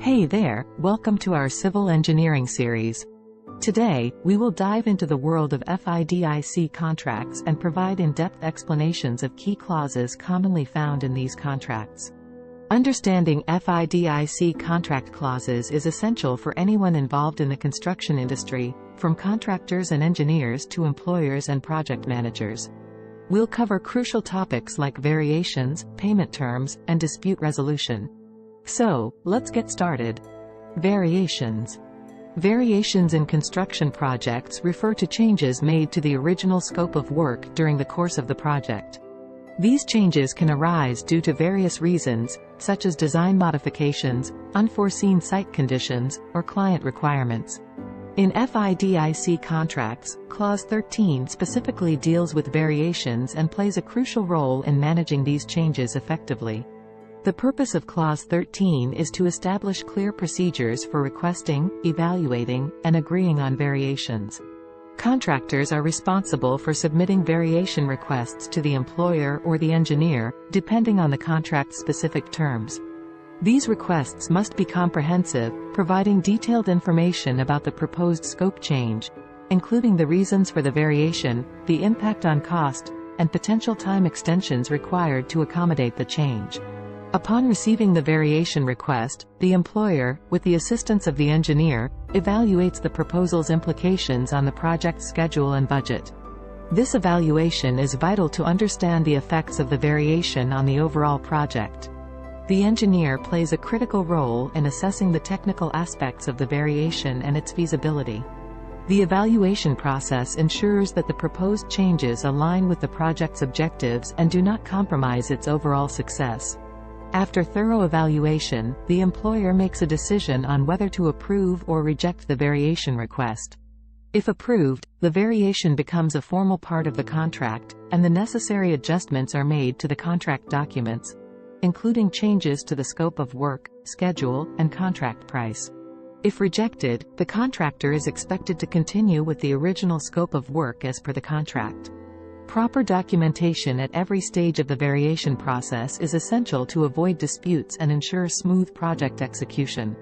Hey there, welcome to our civil engineering series. Today, we will dive into the world of FIDIC contracts and provide in-depth explanations of key clauses commonly found in these contracts. Understanding FIDIC contract clauses is essential for anyone involved in the construction industry, from contractors and engineers to employers and project managers. We'll cover crucial topics like variations, payment terms, and dispute resolution. So, let's get started. Variations. Variations in construction projects refer to changes made to the original scope of work during the course of the project. These changes can arise due to various reasons, such as design modifications, unforeseen site conditions, or client requirements. In FIDIC contracts, Clause 13 specifically deals with variations and plays a crucial role in managing these changes effectively. The purpose of Clause 13 is to establish clear procedures for requesting, evaluating, and agreeing on variations. Contractors are responsible for submitting variation requests to the employer or the engineer, depending on the contract's specific terms. These requests must be comprehensive, providing detailed information about the proposed scope change, including the reasons for the variation, the impact on cost, and potential time extensions required to accommodate the change. Upon receiving the variation request, the employer, with the assistance of the engineer, evaluates the proposal's implications on the project's schedule and budget. This evaluation is vital to understand the effects of the variation on the overall project. The engineer plays a critical role in assessing the technical aspects of the variation and its feasibility. The evaluation process ensures that the proposed changes align with the project's objectives and do not compromise its overall success. After thorough evaluation, the employer makes a decision on whether to approve or reject the variation request. If approved, the variation becomes a formal part of the contract, and the necessary adjustments are made to the contract documents, including changes to the scope of work, schedule, and contract price. If rejected, the contractor is expected to continue with the original scope of work as per the contract. Proper documentation at every stage of the variation process is essential to avoid disputes and ensure smooth project execution.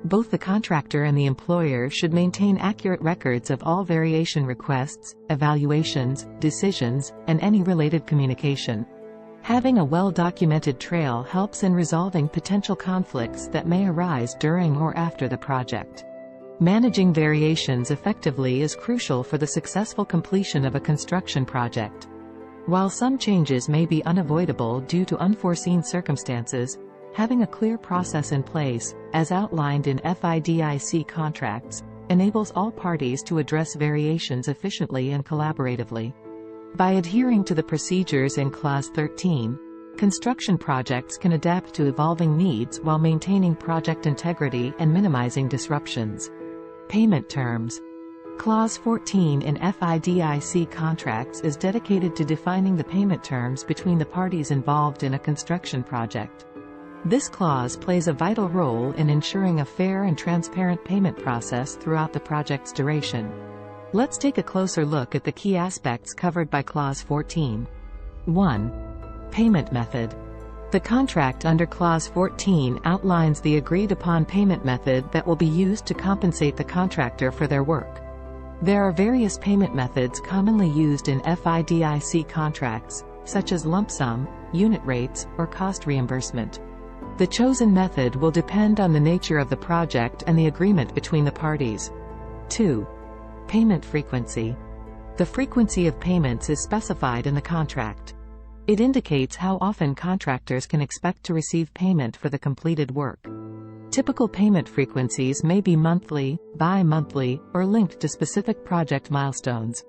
Both the contractor and the employer should maintain accurate records of all variation requests, evaluations, decisions, and any related communication. Having a well-documented trail helps in resolving potential conflicts that may arise during or after the project. Managing variations effectively is crucial for the successful completion of a construction project. While some changes may be unavoidable due to unforeseen circumstances, having a clear process in place, as outlined in FIDIC contracts, enables all parties to address variations efficiently and collaboratively. By adhering to the procedures in Clause 13, construction projects can adapt to evolving needs while maintaining project integrity and minimizing disruptions. Payment terms. Clause 14 in FIDIC contracts is dedicated to defining the payment terms between the parties involved in a construction project. This clause plays a vital role in ensuring a fair and transparent payment process throughout the project's duration. Let's take a closer look at the key aspects covered by Clause 14. 1. Payment method. The contract under Clause 14 outlines the agreed-upon payment method that will be used to compensate the contractor for their work. There are various payment methods commonly used in FIDIC contracts, such as lump sum, unit rates, or cost reimbursement. The chosen method will depend on the nature of the project and the agreement between the parties. 2. Payment frequency. The frequency of payments is specified in the contract. It indicates how often contractors can expect to receive payment for the completed work. Typical payment frequencies may be monthly, bi-monthly, or linked to specific project milestones.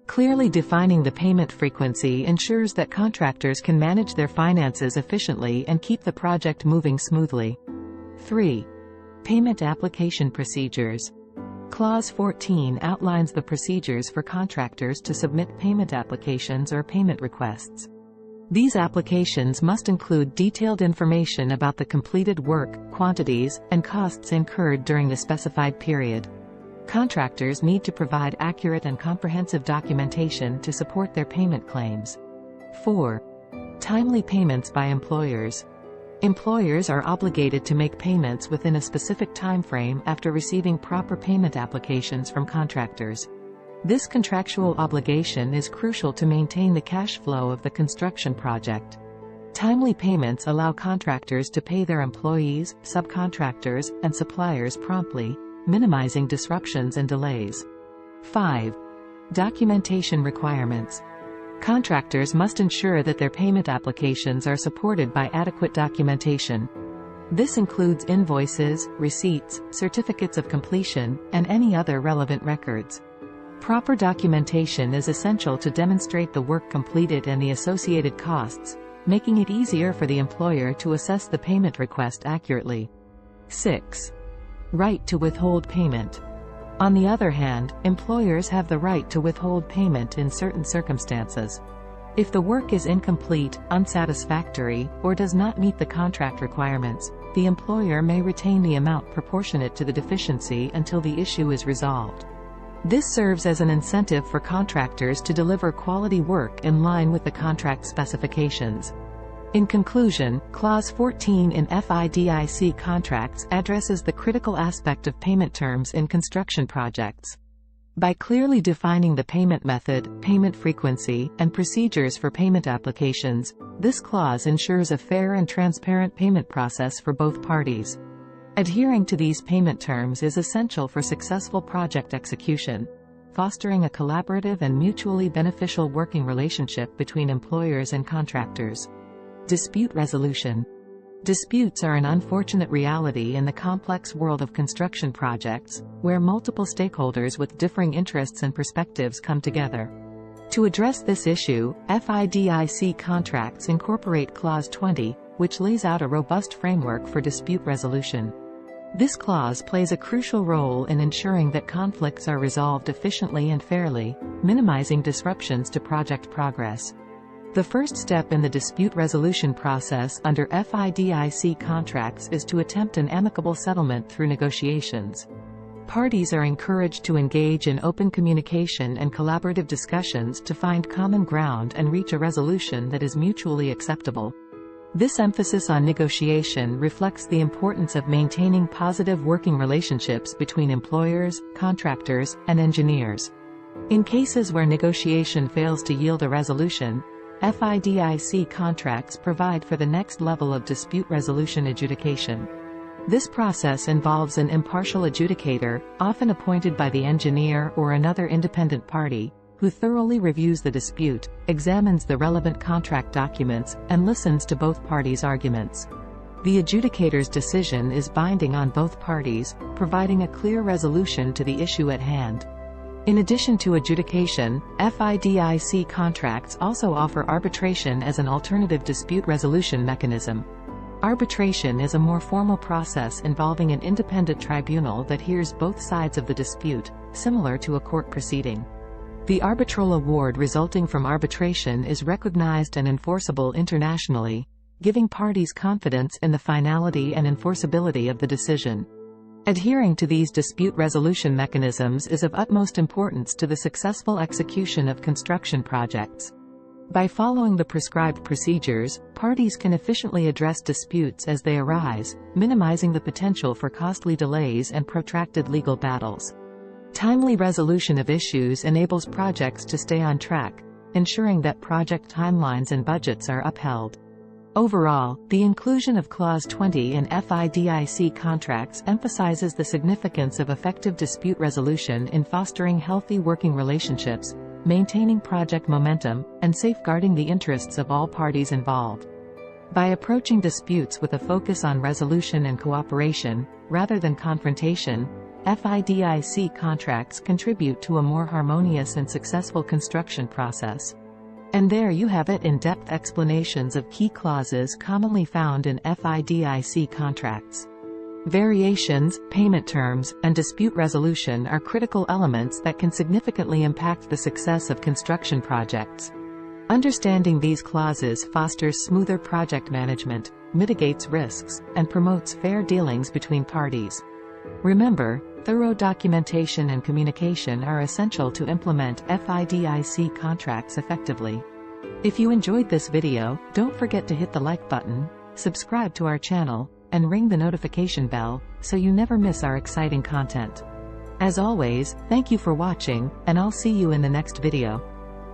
Clearly defining the payment frequency ensures that contractors can manage their finances efficiently and keep the project moving smoothly. 3. Payment application procedures. Clause 14 outlines the procedures for contractors to submit payment applications or payment requests. These applications must include detailed information about the completed work, quantities, and costs incurred during the specified period. Contractors need to provide accurate and comprehensive documentation to support their payment claims. 4. Timely payments by employers. Employers are obligated to make payments within a specific time frame after receiving proper payment applications from contractors. This contractual obligation is crucial to maintain the cash flow of the construction project. Timely payments allow contractors to pay their employees, subcontractors, and suppliers promptly, minimizing disruptions and delays. 5. Documentation requirements. Contractors must ensure that their payment applications are supported by adequate documentation. This includes invoices, receipts, certificates of completion, and any other relevant records. Proper documentation is essential to demonstrate the work completed and the associated costs, making it easier for the employer to assess the payment request accurately. 6. Right to withhold payment. On the other hand, employers have the right to withhold payment in certain circumstances. If the work is incomplete, unsatisfactory, or does not meet the contract requirements, the employer may retain the amount proportionate to the deficiency until the issue is resolved. This serves as an incentive for contractors to deliver quality work in line with the contract specifications. In conclusion, Clause 14 in FIDIC contracts addresses the critical aspect of payment terms in construction projects. By clearly defining the payment method, payment frequency, and procedures for payment applications, this clause ensures a fair and transparent payment process for both parties. Adhering to these payment terms is essential for successful project execution, fostering a collaborative and mutually beneficial working relationship between employers and contractors. Dispute resolution. Disputes are an unfortunate reality in the complex world of construction projects, where multiple stakeholders with differing interests and perspectives come together. To address this issue, FIDIC contracts incorporate Clause 20, which lays out a robust framework for dispute resolution. This clause plays a crucial role in ensuring that conflicts are resolved efficiently and fairly, minimizing disruptions to project progress. The first step in the dispute resolution process under FIDIC contracts is to attempt an amicable settlement through negotiations. Parties are encouraged to engage in open communication and collaborative discussions to find common ground and reach a resolution that is mutually acceptable. This emphasis on negotiation reflects the importance of maintaining positive working relationships between employers, contractors, and engineers. In cases where negotiation fails to yield a resolution, FIDIC contracts provide for the next level of dispute resolution adjudication. This process involves an impartial adjudicator, often appointed by the engineer or another independent party, who thoroughly reviews the dispute, examines the relevant contract documents, and listens to both parties' arguments. The adjudicator's decision is binding on both parties, providing a clear resolution to the issue at hand. In addition to adjudication, FIDIC contracts also offer arbitration as an alternative dispute resolution mechanism. Arbitration is a more formal process involving an independent tribunal that hears both sides of the dispute, similar to a court proceeding. The arbitral award resulting from arbitration is recognized and enforceable internationally, giving parties confidence in the finality and enforceability of the decision. Adhering to these dispute resolution mechanisms is of utmost importance to the successful execution of construction projects. By following the prescribed procedures, parties can efficiently address disputes as they arise, minimizing the potential for costly delays and protracted legal battles. Timely resolution of issues enables projects to stay on track, ensuring that project timelines and budgets are upheld. Overall, the inclusion of Clause 20 in FIDIC contracts emphasizes the significance of effective dispute resolution in fostering healthy working relationships, maintaining project momentum, and safeguarding the interests of all parties involved. By approaching disputes with a focus on resolution and cooperation, rather than confrontation, FIDIC contracts contribute to a more harmonious and successful construction process. And there you have it, in-depth explanations of key clauses commonly found in FIDIC contracts. Variations, payment terms, and dispute resolution are critical elements that can significantly impact the success of construction projects. Understanding these clauses fosters smoother project management, mitigates risks, and promotes fair dealings between parties. Remember, thorough documentation and communication are essential to implement FIDIC contracts effectively. If you enjoyed this video, don't forget to hit the like button, subscribe to our channel, and ring the notification bell, so you never miss our exciting content. As always, thank you for watching, and I'll see you in the next video.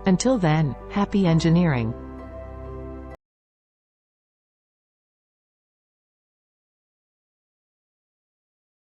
Until then, happy engineering!